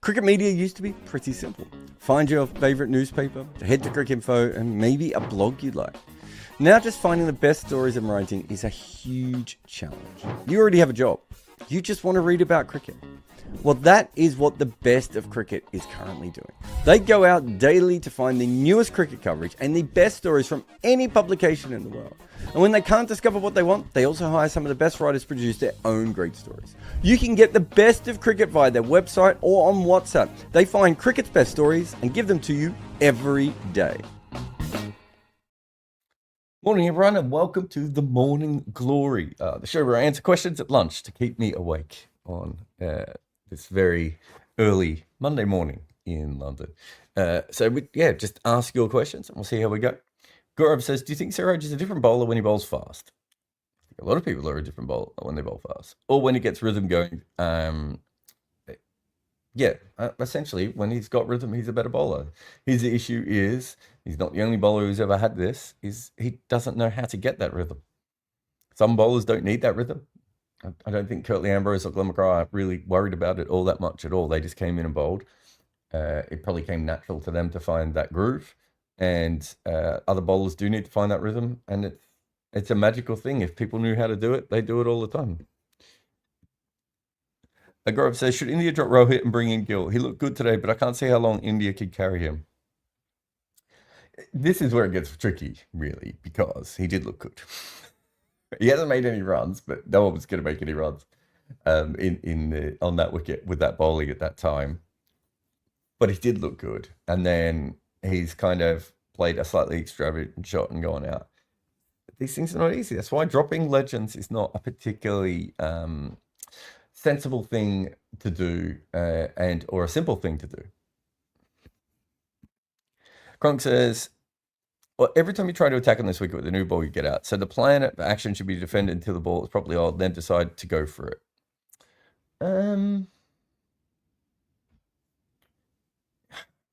Cricket media used to be pretty simple. Find your favourite newspaper, head to Cricinfo, and maybe a blog you'd like. Now just finding the best stories and writing is a huge challenge. You already have a job. You just want to read about cricket. Well, that is what the best of cricket is currently doing. They go out daily to find the newest cricket coverage and the best stories from any publication in the world. And when they can't discover what they want, they also hire some of the best writers to produce their own great stories. You can get the best of cricket via their website or on WhatsApp. They find cricket's best stories and give them to you every day. Morning, everyone, and welcome to the Morning Glory, the show where I answer questions at lunch to keep me awake on this very early Monday morning in London. Just ask your questions and we'll see how we go. Gaurav says, do you think Siraj is a different bowler when he bowls fast? I think a lot of people are a different bowler when they bowl fast. Or when he gets rhythm going. Essentially, when he's got rhythm, he's a better bowler. His issue is, he's not the only bowler who's ever had this, is he doesn't know how to get that rhythm. Some bowlers don't need that rhythm. I don't think Curtly Ambrose or Glenn McGrath are really worried about it all that much at all. They just came in and bowled. It probably came natural to them to find that groove. And other bowlers do need to find that rhythm. And it's a magical thing. If people knew how to do it, they do it all the time. Gaurav says, should India drop Rohit and bring in Gill? He looked good today, but I can't see how long India could carry him. This is where it gets tricky, really, because he did look good. He hasn't made any runs, but no one was going to make any runs on that wicket with that bowling at that time. But he did look good. And then he's kind of played a slightly extravagant shot and gone out. These things are not easy. That's why dropping legends is not a particularly sensible thing to do or a simple thing to do. Kronk says, well, every time you try to attack on this wicket with a new ball, you get out. So the plan of action should be to defend until the ball is properly oiled, then decide to go for it.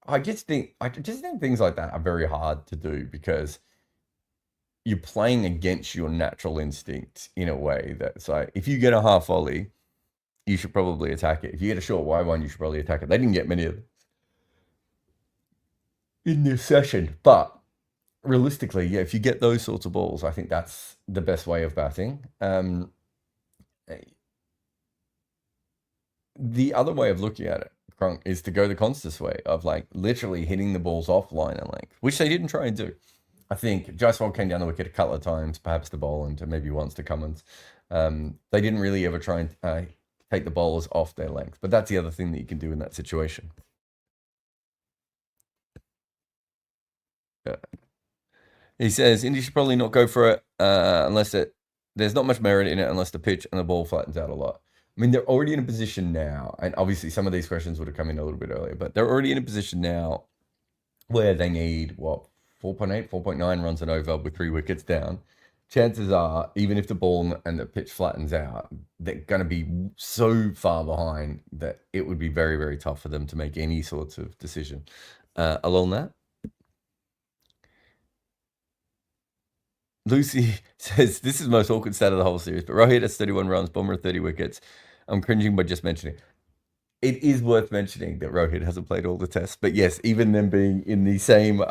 I just think things like that are very hard to do because you're playing against your natural instinct in a way that's like, if you get a half volley, you should probably attack it. If you get a short wide one, you should probably attack it. They didn't get many of them in this session, but realistically, yeah, if you get those sorts of balls, I think that's the best way of batting. The other way of looking at it, Crunk, is to go the Constance way of like literally hitting the balls off line and length, which they didn't try and do. I think Jaiswal came down the wicket a couple of times, perhaps to bowl and maybe once to Cummins. They didn't really ever try and take the bowlers off their length, but that's the other thing that you can do in that situation. He says, India should probably not go for it unless there's not much merit in it unless the pitch and the ball flattens out a lot. I mean, they're already in a position now, and obviously some of these questions would have come in a little bit earlier, but they're already in a position now where they need, 4.8, 4.9 runs and over with 3 wickets down. Chances are, even if the ball and the pitch flattens out, they're going to be so far behind that it would be very, very tough for them to make any sorts of decision along that. Lucy says, this is the most awkward stat of the whole series, but Rohit has 31 runs, Bumrah 30 wickets. I'm cringing by just mentioning it. It is worth mentioning that Rohit hasn't played all the tests, but yes, even them being in the same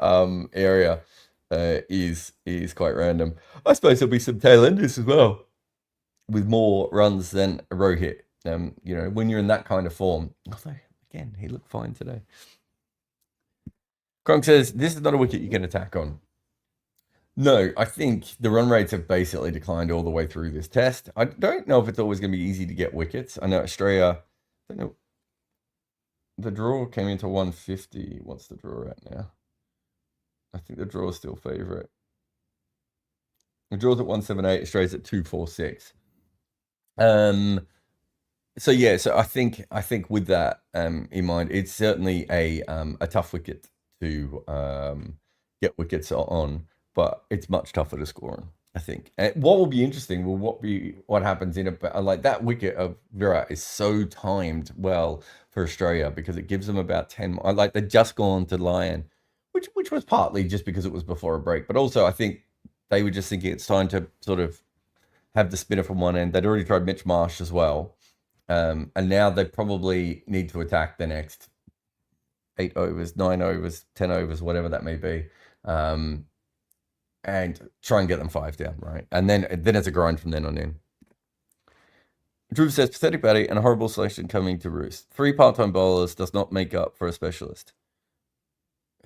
area is quite random. I suppose there'll be some tail enders as well with more runs than Rohit. When you're in that kind of form. Although, again, he looked fine today. Kronk says, this is not a wicket you can attack on. No, I think the run rates have basically declined all the way through this test. I don't know if it's always going to be easy to get wickets. I know Australia, I don't know, the draw came into 150. What's the draw at now? I think the draw is still favourite. The draw's at 178, Australia's at 246. So I think with that in mind, it's certainly a tough wicket to get wickets on. But it's much tougher to score on, I think. And what will be interesting will what happens in like that wicket of Virat is so timed well for Australia because it gives them about 10. Like they'd just gone to Lion, which was partly just because it was before a break, but also I think they were just thinking it's time to sort of have the spinner from one end. They'd already tried Mitch Marsh as well, and now they probably need to attack the next 8 overs, 9 overs, 10 overs, whatever that may be, and try and get them 5 down, right? And then it's a grind from then on in. Drew says, pathetic batting and a horrible selection coming to roost. 3 part-time bowlers does not make up for a specialist.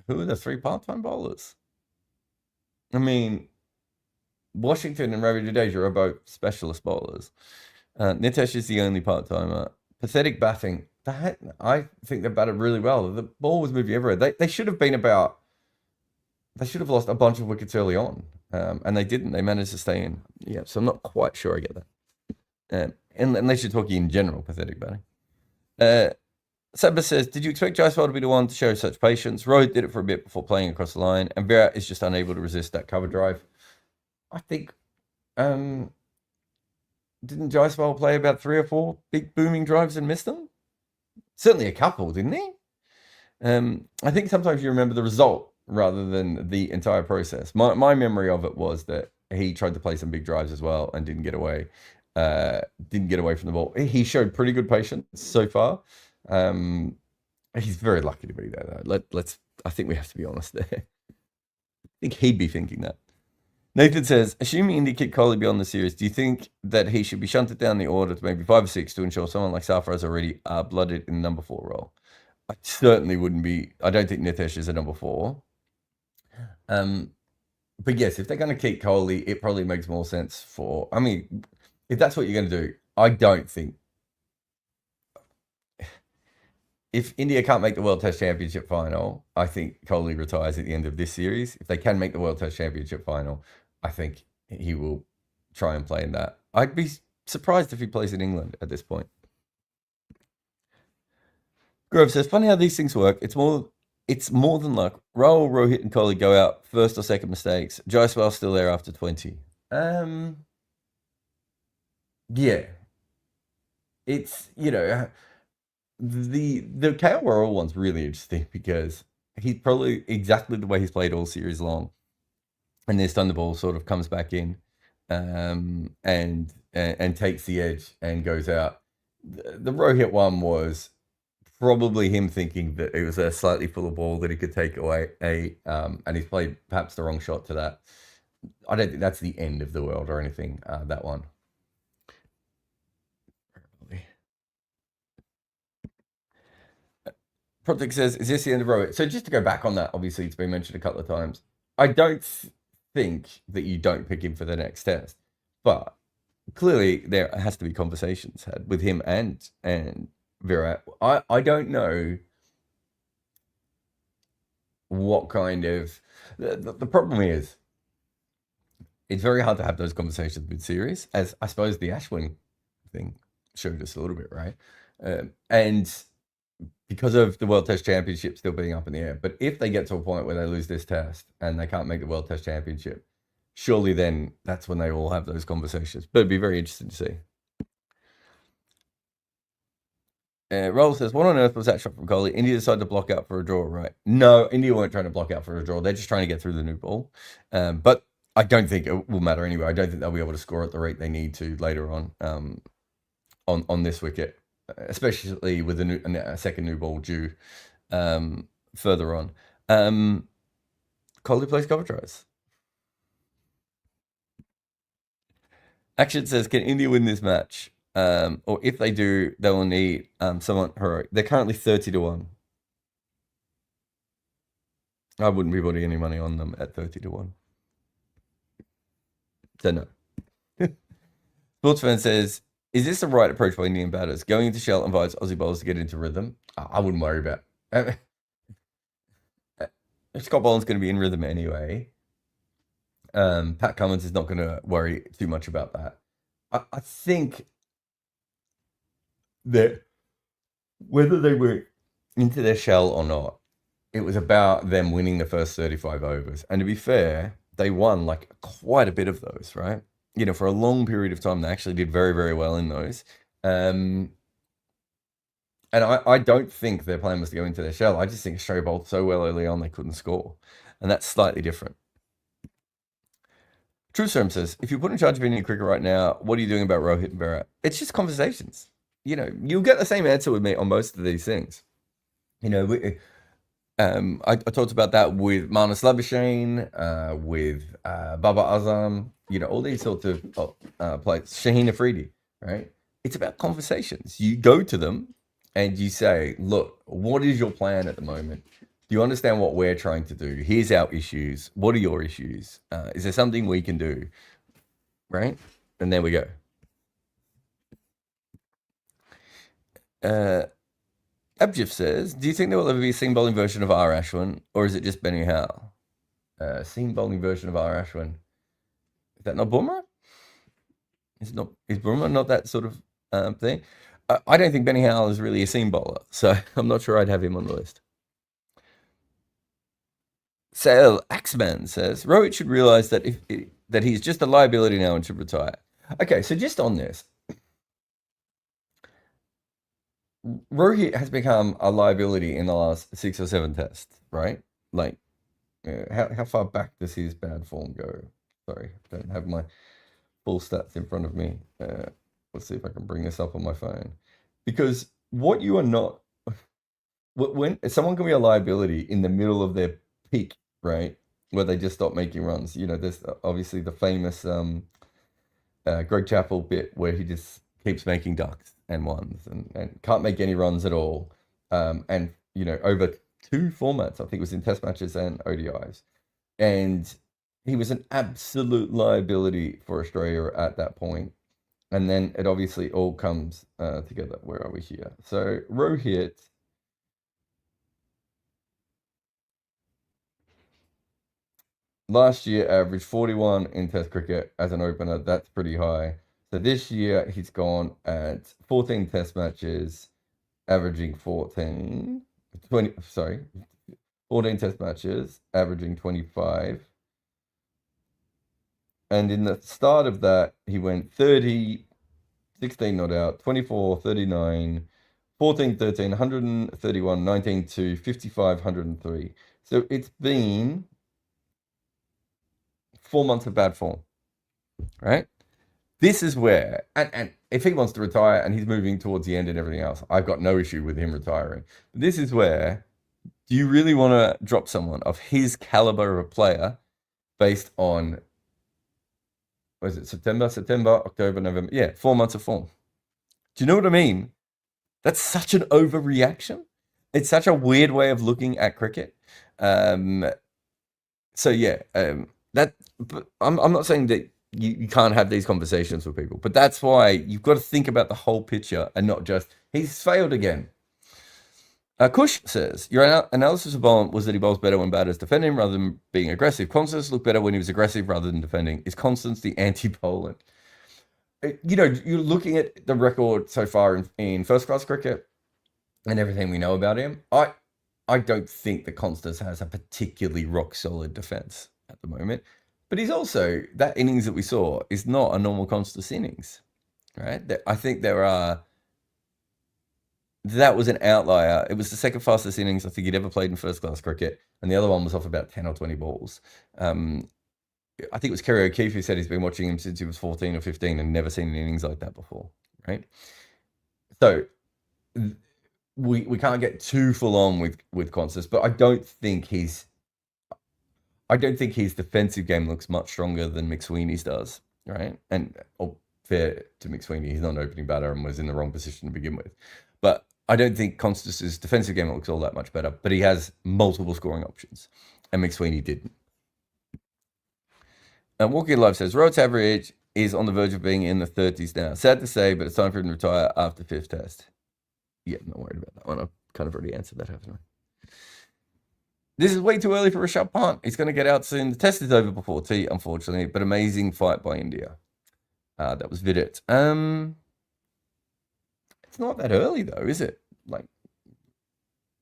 Who are the 3 part-time bowlers? I mean, Washington and Ravi Jadeja are both specialist bowlers. Nitesh is the only part-timer. Pathetic batting. I think they batted really well. The ball was moving everywhere. They should have been about... They should have lost a bunch of wickets early on, and they didn't. They managed to stay in. Yeah, so I'm not quite sure I get that. Unless you're talking in general, pathetic batting. Sabah says, did you expect Jaiswal to be the one to show such patience? Rohit did it for a bit before playing across the line, and Virat is just unable to resist that cover drive. I think, didn't Jaiswal play about 3 or 4 big booming drives and miss them? Certainly a couple, didn't he? I think sometimes you remember the result rather than the entire process. My memory of it was that he tried to play some big drives as well and didn't get away. Didn't get away from the ball. He showed pretty good patience so far. He's very lucky to be there, though. I think we have to be honest there. I think he'd be thinking that. Nathan says, assuming India kick Kohli beyond the series, do you think that he should be shunted down the order to maybe 5 or 6 to ensure someone like Sarfaraz already blooded in the number 4 role? I certainly wouldn't be. I don't think Nitesh is a number 4. But yes, if they're going to keep Kohli, it probably makes more sense for... I mean, if that's what you're going to do, I don't think... If India can't make the World Test Championship final, I think Kohli retires at the end of this series. If they can make the World Test Championship final, I think he will try and play in that. I'd be surprised if he plays in England at this point. Grove says, funny how these things work. It's more than luck. Rahul, Rohit, and Kohli go out first or second mistakes. Jaiswal's still there after 20. Yeah. It's, the KL Rahul one's really interesting because he's probably exactly the way he's played all series long. And this time the ball sort of comes back in and takes the edge and goes out. The Rohit one was probably him thinking that it was a slightly fuller ball that he could take away, and he's played perhaps the wrong shot to that. I don't think that's the end of the world or anything, that one. Project says, is this the end of Rohit? So just to go back on that, obviously it's been mentioned a couple of times. I don't think that you don't pick him for the next test, but clearly there has to be conversations had with him and Virat. I don't know what kind of... The problem is, it's very hard to have those conversations mid-series, as I suppose the AUSvIND thing showed us a little bit, right? And because of the World Test Championship still being up in the air. But if they get to a point where they lose this test and they can't make the World Test Championship, surely then that's when they all have those conversations. But it'd be very interesting to see. Roll says, what on earth was that shot from Kohli? India decided to block out for a draw, right? No, India weren't trying to block out for a draw. They're just trying to get through the new ball. But I don't think it will matter anyway. I don't think they'll be able to score at the rate they need to later on this wicket, especially with a second new ball due further on. Kohli plays cover tries. Action says, can India win this match? Or if they do, they will need someone heroic. They're currently 30-1. I wouldn't be putting any money on them at 30-1. So no. Sportsfan says, is this the right approach by Indian batters? Going into shell invites Aussie bowlers to get into rhythm. I wouldn't worry about it. Scott Boland's going to be in rhythm anyway. Pat Cummins is not going to worry too much about that. I think that whether they were into their shell or not, it was about them winning the first 35 overs. And to be fair, they won like quite a bit of those, right? For a long period of time, they actually did very, very well in those. And I don't think their plan was to go into their shell. I just think Australia bowled so well early on they couldn't score. And that's slightly different. True Serum says, if you're put in charge of Indian cricket right now, what are you doing about Rohit and Virat? It's just conversations. You'll get the same answer with me on most of these things. I talked about that with Marnus Labuschagne, with Baba Azam, all these sorts of players, Shaheen Afridi, right? It's about conversations. You go to them and you say, look, what is your plan at the moment? Do you understand what we're trying to do? Here's our issues. What are your issues? Is there something we can do? Right? And there we go. Abjif says, do you think there will ever be a seam bowling version of R. Ashwin, or is it just Benny Howe? Seam bowling version of R. Ashwin. Is that not Boomer? Is Boomer not that sort of thing? I don't think Benny Howe is really a seam bowler, so I'm not sure I'd have him on the list. Sale Axeman says, Rohit should realize that that he's just a liability now and should retire. Okay, so just on this, Rohit has become a liability in the last 6 or 7 tests, right? Like, how far back does his bad form go? Sorry, I don't have my full stats in front of me. Let's see if I can bring this up on my phone. Because what you are not, when someone can be a liability in the middle of their peak, right, where they just stop making runs. There's obviously the famous Greg Chappell bit where he just keeps making ducks and ones and can't make any runs at all. And over 2 formats, I think it was in test matches and ODIs. And he was an absolute liability for Australia at that point. And then it obviously all comes together. Where are we here? So Rohit, last year averaged 41 in test cricket as an opener. That's pretty high. So this year he's gone at 14 test matches, averaging 14 test matches, averaging 25. And in the start of that, he went 30, 16 not out, 24, 39, 14, 13, 131, 19, 2, 55, 103. So it's been 4 months of bad form, right? This is where, and if he wants to retire and he's moving towards the end and everything else, I've got no issue with him retiring. But this is where, do you really want to drop someone of his caliber of a player based on, what is it, September, October, November? Yeah, 4 months of form. Do you know what I mean? That's such an overreaction. It's such a weird way of looking at cricket. So yeah, but I'm not saying that you can't have these conversations with people, but that's why you've got to think about the whole picture and not just he's failed again. Kush says, your analysis of bowling was that he bowls better when batters defend him rather than being aggressive. Constance looked better when he was aggressive rather than defending. Is Constance the anti-bowler? You're looking at the record so far in first-class cricket and everything we know about him. I don't think that Constance has a particularly rock-solid defense at the moment. But he's also, that innings that we saw is not a normal Constance innings, right? I think that was an outlier. It was the second fastest innings I think he'd ever played in first-class cricket, and the other one was off about 10 or 20 balls. I think it was Kerry O'Keefe who said he's been watching him since he was 14 or 15 and never seen an innings like that before, right? So we can't get too full on with Constance, but I don't think his defensive game looks much stronger than McSweeney's does, right? And fair to McSweeney, he's not an opening batter and was in the wrong position to begin with. But I don't think Constance's defensive game looks all that much better, but he has multiple scoring options, and McSweeney didn't. Walking Live says, Rohit's average is on the verge of being in the 30s now. Sad to say, but it's time for him to retire after 5th test. Yeah, I'm not worried about that one. I've kind of already answered that, haven't I? This is way too early for Rishabh Pant. He's going to get out soon. The test is over before tea, unfortunately, but amazing fight by India. That was Wicket. It's not that early, though, is it? Like,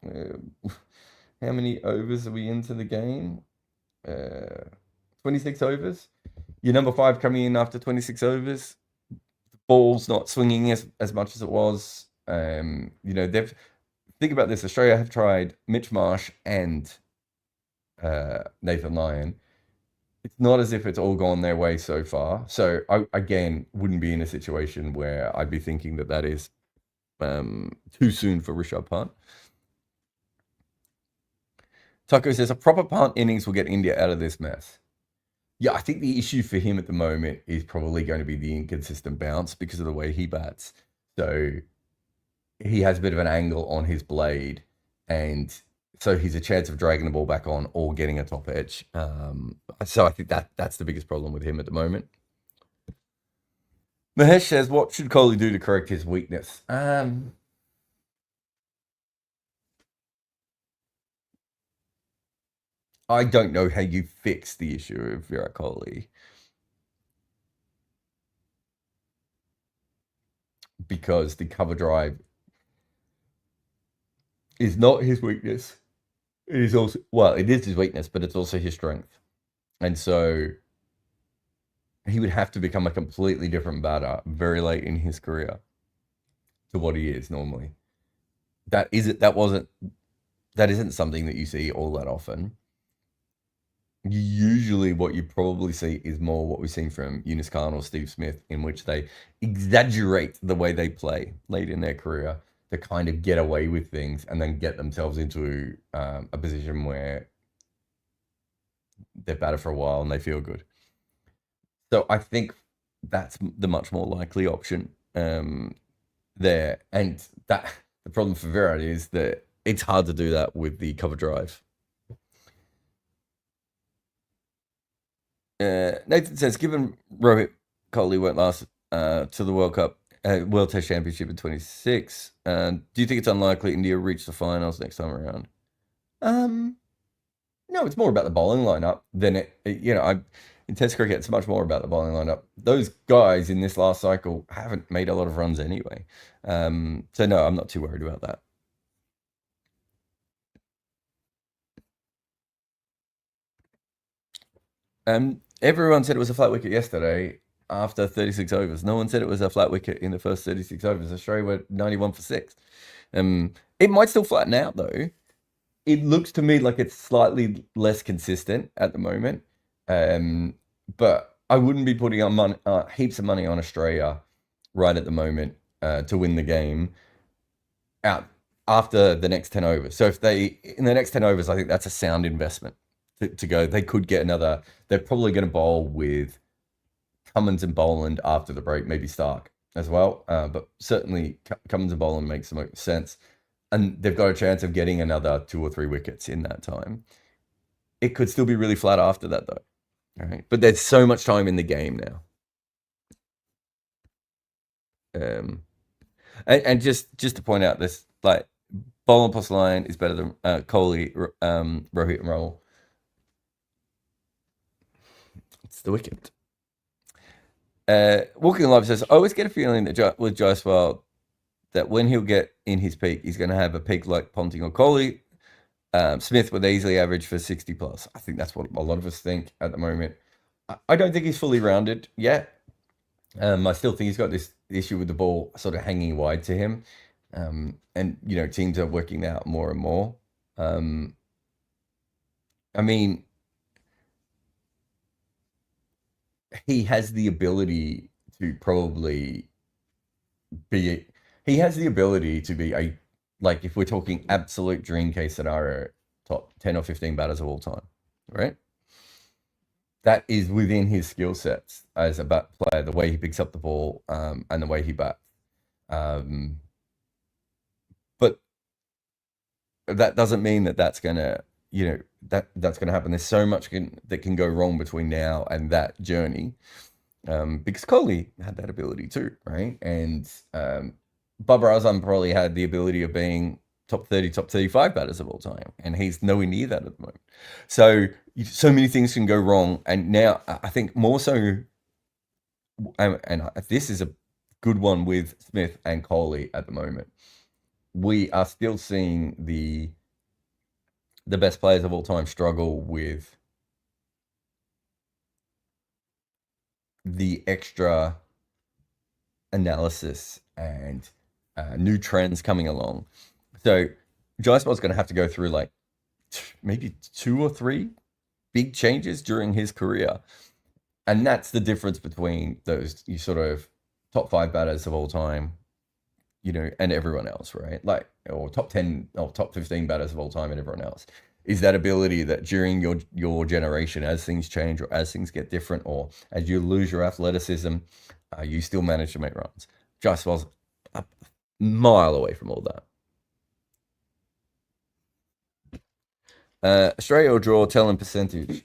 how many overs are we into the game? 26 overs. Your number 5 coming in after 26 overs. The ball's not swinging as much as it was. They've think about this. Australia have tried Mitch Marsh and Nathan Lyon. It's not as if it's all gone their way so far. So I, again, wouldn't be in a situation where I'd be thinking that is too soon for Rishabh Pant. Taco says a proper punt innings will get India out of this mess. Yeah, I think the issue for him at the moment is probably going to be the inconsistent bounce because of the way he bats. So he has a bit of an angle on his blade, and so he's a chance of dragging the ball back on or getting a top edge. So I think that's the biggest problem with him at the moment. Mahesh says, what should Kohli do to correct his weakness? I don't know how you fix the issue of Virat Kohli, because the cover drive is not his weakness. It is also, well, it is his weakness, but it's also his strength. And so he would have to become a completely different batter very late in his career to what he is normally. That isn't something that you see all that often. Usually what you probably see is more what we've seen from Eunice Khan or Steve Smith, in which they exaggerate the way they play late in their career to kind of get away with things and then get themselves into a position where they're better for a while and they feel good. So I think that's the much more likely option there. And that the problem for Virat is that it's hard to do that with the cover drive. Nathan says, given Rohit Kohli went last to the World Cup, World Test Championship in 26, do you think it's unlikely India reach the finals next time around? No, it's more about the bowling lineup than in Test cricket, it's much more about the bowling lineup. Those guys in this last cycle haven't made a lot of runs anyway. So no, I'm not too worried about that. Everyone said it was a flat wicket yesterday after 36 overs. No one said it was a flat wicket in the first 36 overs. Australia were 91 for 6. It might still flatten out, though. It looks to me like it's slightly less consistent at the moment. But I wouldn't be putting on heaps of money on Australia right at the moment to win the game out after the next 10 overs. So if in the next 10 overs, I think that's a sound investment to go. They could get another. They're probably going to bowl with Cummins and Boland after the break, maybe Stark as well. But certainly Cummins and Boland makes the most sense. And they've got a chance of getting another 2 or 3 wickets in that time. It could still be really flat after that, though. All right, but there's so much time in the game now. And just to point out this, like, Boland plus Lyon is better than Kohli, Rohit and Rahul. It's the wicket. Walking Live says, I always get a feeling that with Jaiswal, that when he'll get in his peak, he's going to have a peak like Ponting or Kohli. Smith would easily average for 60 plus. I think that's what a lot of us think at the moment. I don't think he's fully rounded yet. I still think he's got this issue with the ball sort of hanging wide to him. And, teams are working out more and more. I mean, he has the ability to probably be... He has the ability to be if we're talking absolute dream case scenario, top 10 or 15 batters of all time, right? That is within his skill sets as a bat player, the way he picks up the ball and the way he bats. But that doesn't mean that's going to, that's going to happen. There's so much that can go wrong between now and that journey, because Kohli had that ability too, right? And Babar Azam probably had the ability of being top 30, top 35 batters of all time, and he's nowhere near that at the moment. So many things can go wrong, and now I think more so, and this is a good one with Smith and Kohli at the moment. We are still seeing the best players of all time struggle with the extra analysis and new trends coming along. So Jaiswal's going to have to go through like maybe 2 or 3 big changes during his career. And that's the difference between those sort of top 5 batters of all time, and everyone else, right? Or top 10 or top 15 batters of all time and everyone else. is that ability that during your generation, as things change or as things get different, or as you lose your athleticism, you still manage to make runs. Jaiswal's a mile away from all that. Australia or draw, tell in percentage. If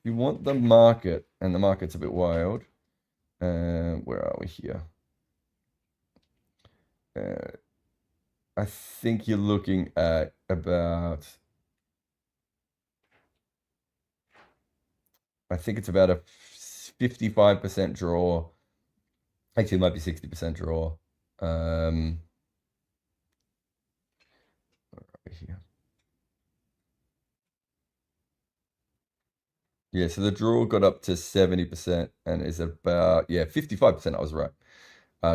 you want the market, and the market's a bit wild, where are we here? I think you're looking at about, I think it's about a 55% draw. Actually, it might be 60% draw. Here. Yeah, so the draw got up to 70% and is about, 55%. I was right.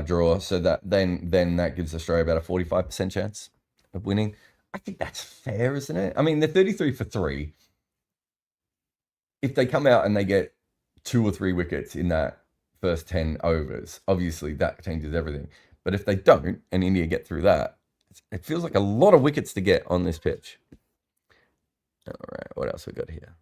Draw. So that then that gives Australia about a 45% chance of winning. I think that's fair, isn't it? I mean, they're 33 for 3. If they come out and they get 2 or 3 wickets in that first 10 overs, obviously that changes everything. But if they don't and India get through that, it feels like a lot of wickets to get on this pitch. All right, what else we got here?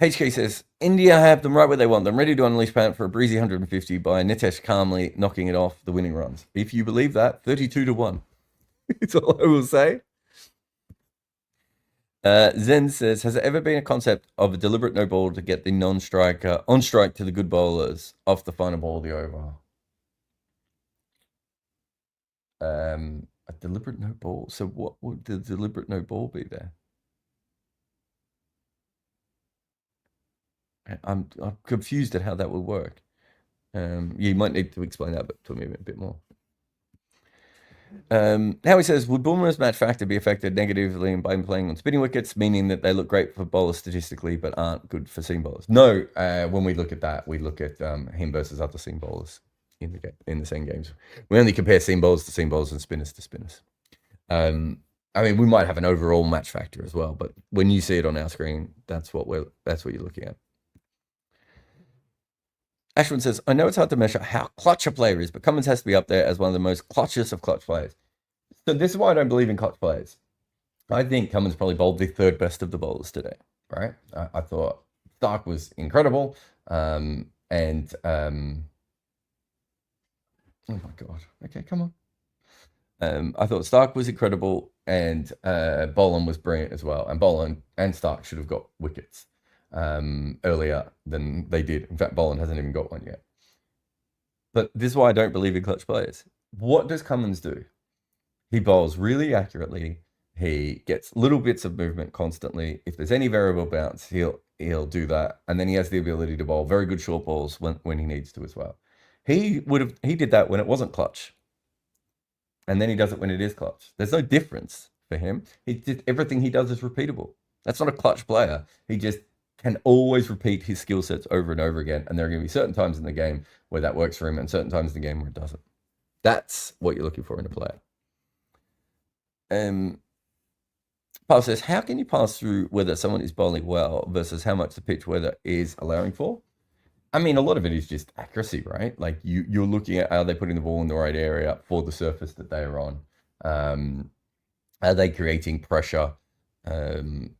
HK says, India have them right where they want them, ready to unleash Pant for a breezy 150 by Nitesh calmly knocking it off the winning runs. If you believe that, 32-1. That's all I will say. Zen says, has there ever been a concept of a deliberate no ball to get the non-striker on strike to the good bowlers off the final ball of the over? A deliberate no ball. So what would the deliberate no ball be there? I'm confused at how that would work. You might need to explain that to me a bit more. Howie says, would Boomer's match factor be affected negatively by playing on spinning wickets, meaning that they look great for bowlers statistically, but aren't good for seam bowlers? No, when we look at that, we look at him versus other seam bowlers in the same games. We only compare seam bowlers to seam bowlers and spinners to spinners. I mean, we might have an overall match factor as well, but when you see it on our screen, that's what you're looking at. Ashwin says, I know it's hard to measure how clutch a player is, but Cummins has to be up there as one of the most clutchest of clutch players. So this is why I don't believe in clutch players. I think Cummins probably bowled the third best of the bowlers today, right? I thought Stark was incredible. Oh my God. Okay, come on. I thought Stark was incredible and Boland was brilliant as well. And Boland and Stark should have got wickets earlier than they did. In fact, Boland hasn't even got one yet. But this is why I don't believe in clutch players. What does Cummins do? He bowls really accurately. He gets little bits of movement constantly. If there's any variable bounce, he'll do that. And then he has the ability to bowl very good short balls when he needs to as well. He did that when it wasn't clutch. And then he does it when it is clutch. There's no difference for him. Everything he does is repeatable. That's not a clutch player. He just can always repeat his skill sets over and over again. And there are going to be certain times in the game where that works for him and certain times in the game where it doesn't. That's what you're looking for in a player. Paul says, how can you pass through whether someone is bowling well versus how much the pitch weather is allowing for? I mean, a lot of it is just accuracy, right? Like you're looking at, are they putting the ball in the right area for the surface that they are on? Are they creating pressure? You're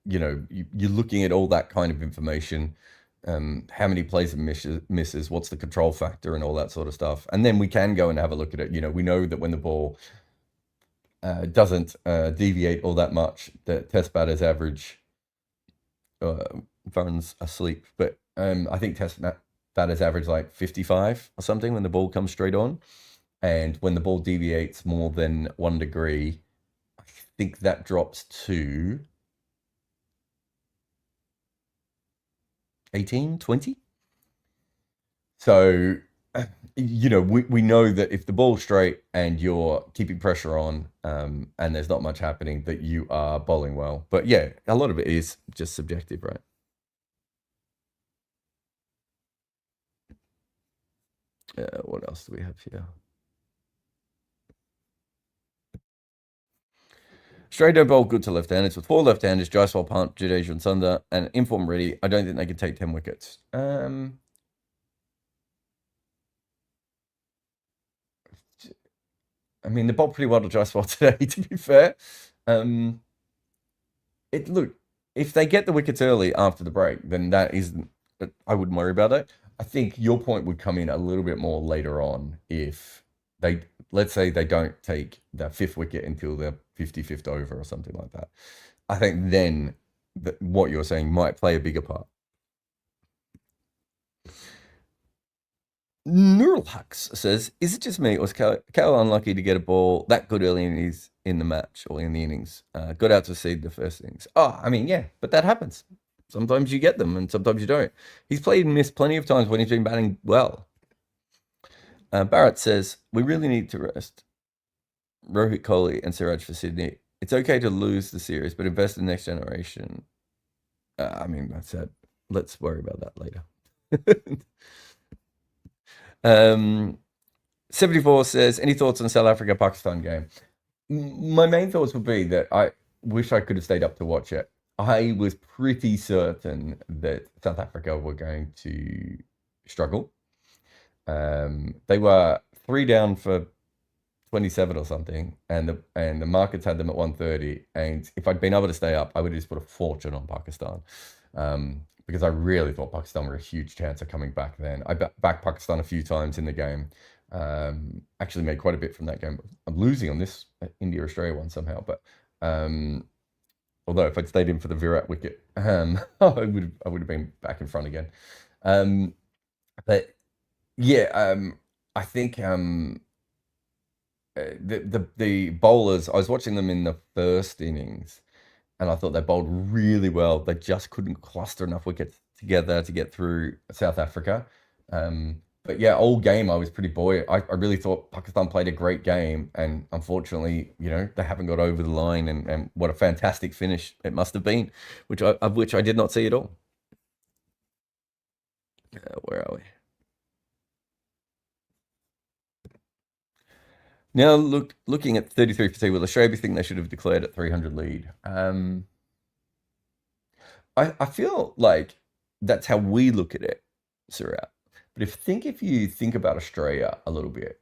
looking at all that kind of information. How many plays and misses, what's the control factor and all that sort of stuff. And then we can go and have a look at it. We know that when the ball doesn't deviate all that much, that test batters average phone's asleep, but I think test batters average like 55 or something when the ball comes straight on. And when the ball deviates more than 1 degree, I think that drops to 18, 20. So, we know that if the ball's straight and you're keeping pressure on and there's not much happening, that you are bowling well. But yeah, a lot of it is just subjective, right? What else do we have here? Straight don't bowl good to left-handers. With 4 left-handers, Jaiswal, Pant, Jadeja and Sundar, and inform ready, I don't think they can take 10 wickets. I mean, they bowled pretty well to Jaiswal today, to be fair. Look, if they get the wickets early after the break, then that isn't. I wouldn't worry about it. I think your point would come in a little bit more later on if they, let's say, they don't take the fifth wicket until the 55th over or something like that. I think then what you're saying might play a bigger part. Neural Hux says, "Is it just me, or was Cal unlucky to get a ball that good early in the match or in the innings? Got out to seed the first innings. Oh, I mean, yeah, but that happens. Sometimes you get them, and sometimes you don't. He's played and missed plenty of times when he's been batting well." Barrett says, "We really need to rest Rohit Kohli and Siraj for Sydney. It's okay to lose the series, but invest in the next generation." I mean, that's it. Let's worry about that later. 74 says, "Any thoughts on South Africa-Pakistan game?" My main thoughts would be that I wish I could have stayed up to watch it. I was pretty certain that South Africa were going to struggle. They were 3 down for 27 or something, and the markets had them at 130. And if I'd been able to stay up, I would have just put a fortune on Pakistan. Because I really thought Pakistan were a huge chance of coming back then. I backed Pakistan a few times in the game. Actually made quite a bit from that game. I'm losing on this India-Australia one somehow, but although if I'd stayed in for the Virat wicket, I would have been back in front again. But yeah, I think the bowlers, I was watching them in the first innings, and I thought they bowled really well. They just couldn't cluster enough wickets together to get through South Africa. But yeah, all game I was pretty buoyant. I really thought Pakistan played a great game, and unfortunately, they haven't got over the line. And what a fantastic finish it must have been, which I did not see at all. Where are we? Now, looking at 33 for will Australia think they should have declared at 300 lead? I feel like that's how we look at it, Surat. But if you think about Australia a little bit,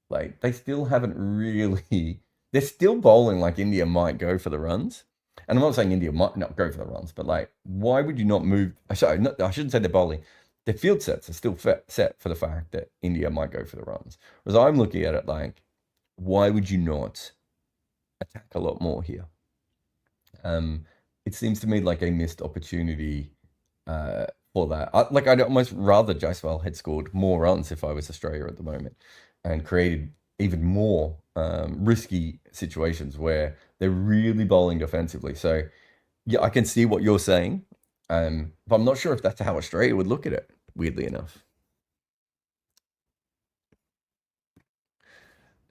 like they still haven't really. They're still bowling like India might go for the runs. And I'm not saying India might not go for the runs, but like, why would you not move? Sorry, I shouldn't say they're bowling. Their field sets are still set for the fact that India might go for the runs. Whereas I'm looking at it like, why would you not attack a lot more here? It seems to me like a missed opportunity for that. I'd almost rather Jaiswal had scored more runs if I was Australia at the moment, and created even more risky situations where they're really bowling defensively. So yeah, I can see what you're saying, but I'm not sure if that's how Australia would look at it, weirdly enough.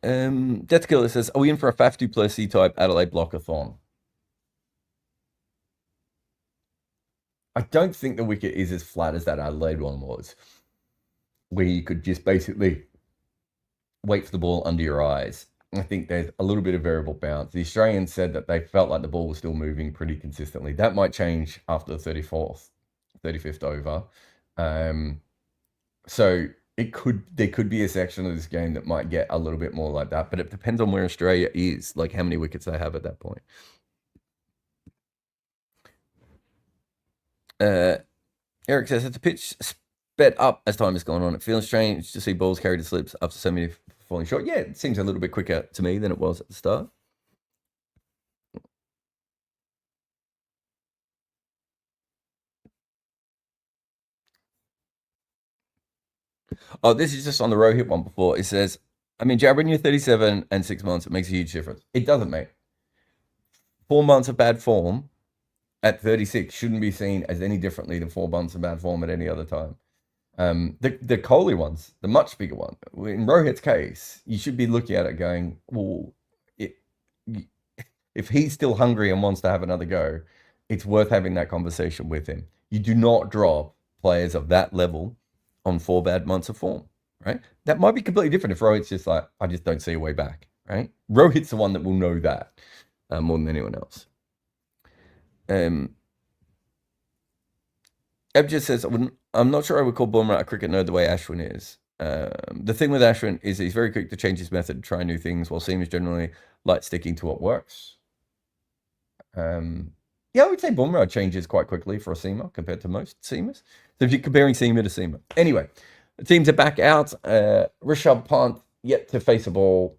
Death Killer says, "Are we in for a Faf du Plessis type Adelaide blockathon?" I don't think the wicket is as flat as that Adelaide one was, where you could just basically wait for the ball under your eyes. I think there's a little bit of variable bounce. The Australians said that they felt like the ball was still moving pretty consistently. That might change after the 35th over. So there could be a section of this game that might get a little bit more like that, but it depends on where Australia is, like how many wickets they have at that point. Eric says, "It's a pitch sped up as time has gone on. It feels strange to see balls carried to slips after so many falling short." Yeah, it seems a little bit quicker to me than it was at the start. Oh, this is just on the Rohit one before. It says, "I mean, Jab, when you're 37 and 6 months, it makes a huge difference." It doesn't, mate. 4 months of bad form at 36 shouldn't be seen as any differently than 4 months of bad form at any other time. The Kohli ones, the much bigger one. In Rohit's case, you should be looking at it going, well, if he's still hungry and wants to have another go, it's worth having that conversation with him. You do not drop players of that level on 4 bad months of form, right? That might be completely different if Rohit's just like, I just don't see a way back, right? Rohit's the one that will know that more than anyone else. Eb just says, "I'm not sure I would call Bumrah a cricket nerd the way Ashwin is." The thing with AUSvIND is he's very quick to change his method and try new things, while seamers generally like sticking to what works. Yeah, I would say Boomerang changes quite quickly for a seamer compared to most seamers. So if you're comparing seamer to seamer. Anyway, the teams are back out. Rishabh Pant yet to face a ball.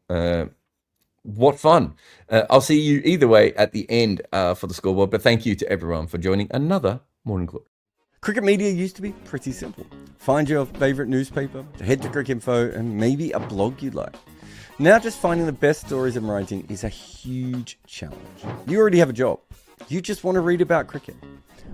What fun. I'll see you either way at the end for the scoreboard. But thank you to everyone for joining another Morning Club. Cricket media used to be pretty simple. Find your favorite newspaper, head to Cricinfo, and maybe a blog you like. Now just finding the best stories and writing is a huge challenge. You already have a job. You just want to read about cricket.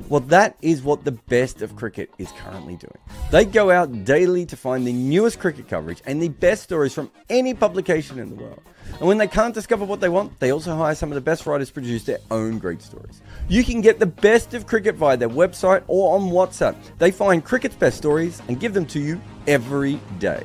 Well, that is what the best of cricket is currently doing. They go out daily to find the newest cricket coverage and the best stories from any publication in the world. And when they can't discover what they want, they also hire some of the best writers to produce their own great stories. You can get the best of cricket via their website or on WhatsApp. They find cricket's best stories and give them to you every day.